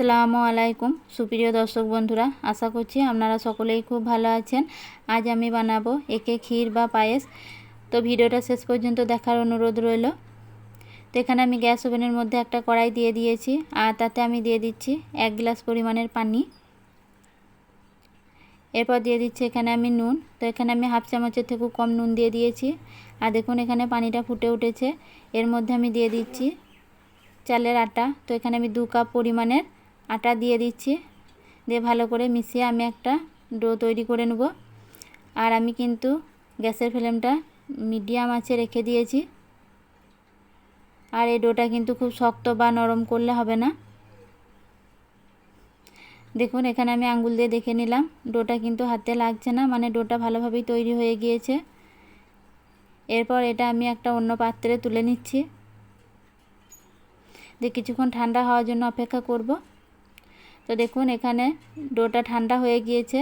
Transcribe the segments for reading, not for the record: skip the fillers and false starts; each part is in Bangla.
আসসালামু আলাইকুম সুপ্রিয় দর্শক বন্ধুরা, আশা করছি আপনারা সকলেই খুব ভালো আছেন। আজ আমি বানাবো একে ক্ষীর বা পায়েস। তো ভিডিওটা শেষ পর্যন্ত দেখার অনুরোধ রইল। তো এখানে আমি গ্যাস ওভেনের মধ্যে একটা কড়াই দিয়ে দিয়েছি, আর তাতে আমি দিয়ে দিচ্ছি 1 গ্লাস পরিমাণের পানি। এরপর দিয়ে দিচ্ছি এখানে আমি নুন। তো এখানে আমি হাফ চামচের থেকেও কম নুন দিয়ে দিয়েছি। আর দেখুন এখানে পানিটা ফুটে উঠেছে। এর মধ্যে আমি দিয়ে দিচ্ছি চালের আটা। তো এখানে আমি 2 কাপ পরিমাণের আটা দিয়ে দিচ্ছি। দিয়ে ভালো করে মিশিয়ে আমি একটা ডো তৈরি করে নেব। আর আমি কিন্তু গ্যাসের ফ্লেমটা মিডিয়াম আঁচে রেখে দিয়েছি। আর এই ডোটা কিন্তু খুব শক্ত বা নরম করলে হবে না। দেখুন এখানে আমি আঙ্গুল দিয়ে দেখে নিলাম, ডোটা কিন্তু হাতে লাগছে না, মানে ডোটা ভালোভাবেই তৈরি হয়ে গিয়েছে। এরপর এটা আমি একটা অন্য পাত্রে তুলে নিচ্ছি। দিয়ে কিছুক্ষণ ঠান্ডা হওয়ার জন্য অপেক্ষা করব। তো দেখুন এখানে ডোটা ঠান্ডা হয়ে গিয়েছে।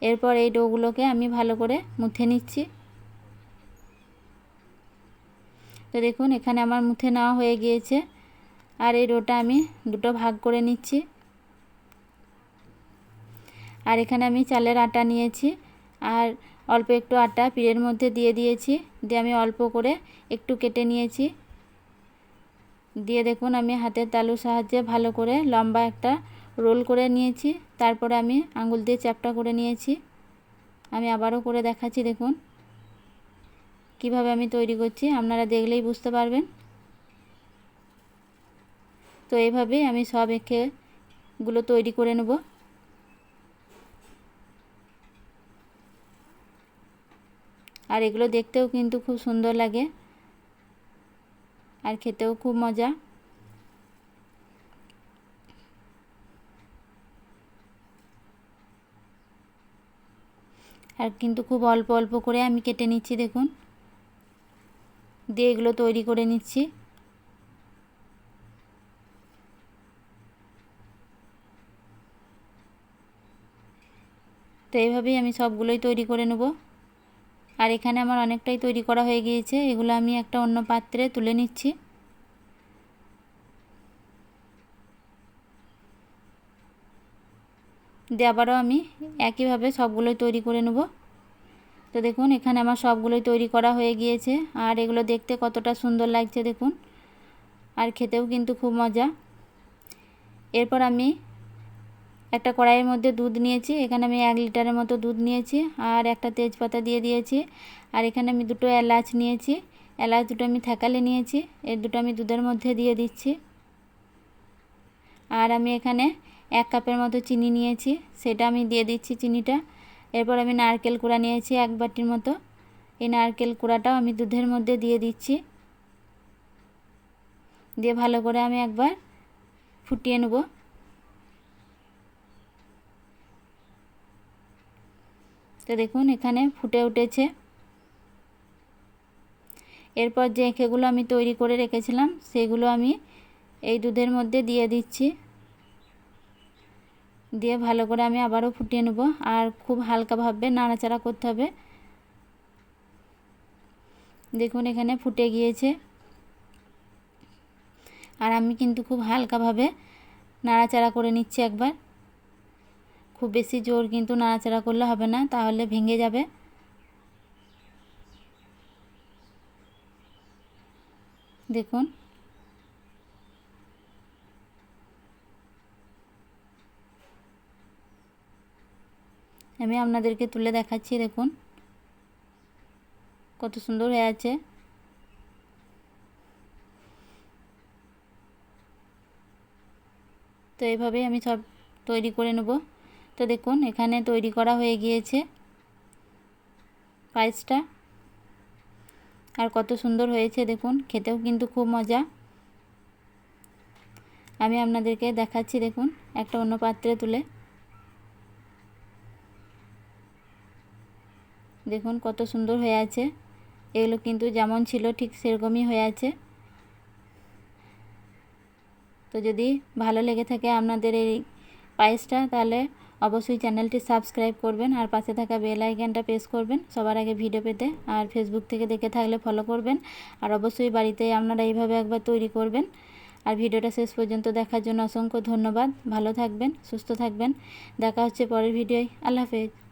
এরপর এই ডোগুলোকে আমি ভালো করে মুথে নিচ্ছি। তো দেখুন এখানে আমার মুথে নেওয়া হয়ে গিয়েছে। আর এই ডোটা আমি দুটো ভাগ করে নিচ্ছি। আর এখানে আমি চালের আটা নিয়েছি, আর অল্প একটু আটা পিঠের মধ্যে দিয়ে দিয়েছি। দিয়ে আমি অল্প করে একটু কেটে নিয়েছি। দিয়ে দেখুন আমি হাতের তালুর সাহায্যে ভালো করে লম্বা একটা রোল করে নিয়েছি। তারপরে আমি আঙুল দিয়ে চ্যাপটা করে নিয়েছি। আমি আবারও করে দেখাচ্ছি, দেখুন কিভাবে আমি তৈরি করছি, আপনারা দেখলেই বুঝতে পারবেন। তো এইভাবেই আমি সব একেগুলো তৈরি করে নেব। আর এগুলো দেখতেও কিন্তু খুব সুন্দর লাগে, আর খেতেও খুব মজা। আর কিন্তু খুব অল্প অল্প করে আমি কেটে নিচ্ছি, দেখুন। দিয়ে এগুলো তৈরি করে নিচ্ছি। তো এইভাবেই আমি সবগুলোই তৈরি করে নেব। আর এখানে আমার অনেকটাই তৈরি করা হয়ে গিয়েছে। এগুলো আমি একটা অন্য পাত্রে তুলে নিচ্ছি। দিয়ে আবারও আমি একইভাবে সবগুলোই তৈরি করে নেব। তো দেখুন এখানে আমার সবগুলোই তৈরি করা হয়ে গিয়েছে। আর এগুলো দেখতে কতটা সুন্দর লাগছে দেখুন, আর খেতেও কিন্তু খুব মজা। এরপর আমি একটা কড়াইয়ের মধ্যে দুধ নিয়েছি। এখানে আমি 1 লিটারের মতো দুধ নিয়েছি, আর একটা তেজপাতা দিয়ে দিয়েছি। আর এখানে আমি 2টো এলাচ নিয়েছি। এলাচ দুটো আমি থেকালে নিয়েছি। এর দুটো আমি দুধের মধ্যে দিয়ে দিচ্ছি। আর আমি এখানে 1 কাপের মতো চিনি নিয়েছি, সেটা আমি দিয়ে দিচ্ছি চিনিটা। এরপর আমি নারকেল কুড়া নিয়েছি 1 বাটির মতো। এই নারকেল কুড়াটাও আমি দুধের মধ্যে দিয়ে দিচ্ছি। দিয়ে ভালো করে আমি একবার ফুটিয়ে নেব। তো দেখুন এখানে ফুটে উঠেছে। এরপর যে এঁকেগুলো আমি তৈরি করে রেখেছিলাম সেগুলো আমি এই দুধের মধ্যে দিয়ে দিচ্ছি। দিয়ে ভালো করে আমি আবারও ফুটিয়ে নেব। আর খুব হালকাভাবে নাড়াচাড়া করতে হবে। দেখুন এখানে ফুটে গিয়েছে। আর আমি কিন্তু খুব হালকাভাবে নাড়াচাড়া করে নিচ্ছি একবার। খুব বেশি জোর কিন্তু নাড়াচাড়া করলে হবে না, তাহলে ভেঙে যাবে। দেখুন আমি আপনাদেরকে তুলে দেখাচ্ছি, দেখুন কত সুন্দর হয়ে আছে। তো এইভাবেই আমি সব তৈরি করে নেব। তো দেখুন এখানে তৈরি করা হয়ে গিয়েছে পায়েসটা। আর কত সুন্দর হয়েছে দেখুন, খেতেও কিন্তু খুব মজা। আমি আপনাদেরকে দেখাচ্ছি, দেখুন একটা অন্য পাত্রে তুলে। দেখুন কত সুন্দর হয়ে আছে। এগুলো কিন্তু যেমন ছিল ঠিক সেরকমই হয়ে আছে। তো যদি ভালো লেগে থাকে আপনাদের এই পায়েসটা, তাহলে অবশ্যই চ্যানেলটি সাবস্ক্রাইব করবেন, আর পাশে থাকা বেল আইকনটা প্রেস করবেন সবার আগে ভিডিও পেতে। আর ফেসবুক থেকে দেখে থাকলে ফলো করবেন। আর অবশ্যই বাড়িতে আপনারা এইভাবে একবার তৈরি করবেন। আর ভিডিওটা শেষ পর্যন্ত দেখার জন্য অসংখ্য ধন্যবাদ। ভালো থাকবেন, সুস্থ থাকবেন। দেখা হচ্ছে পরের ভিডিওয়। আল্লাহ হাফেজ।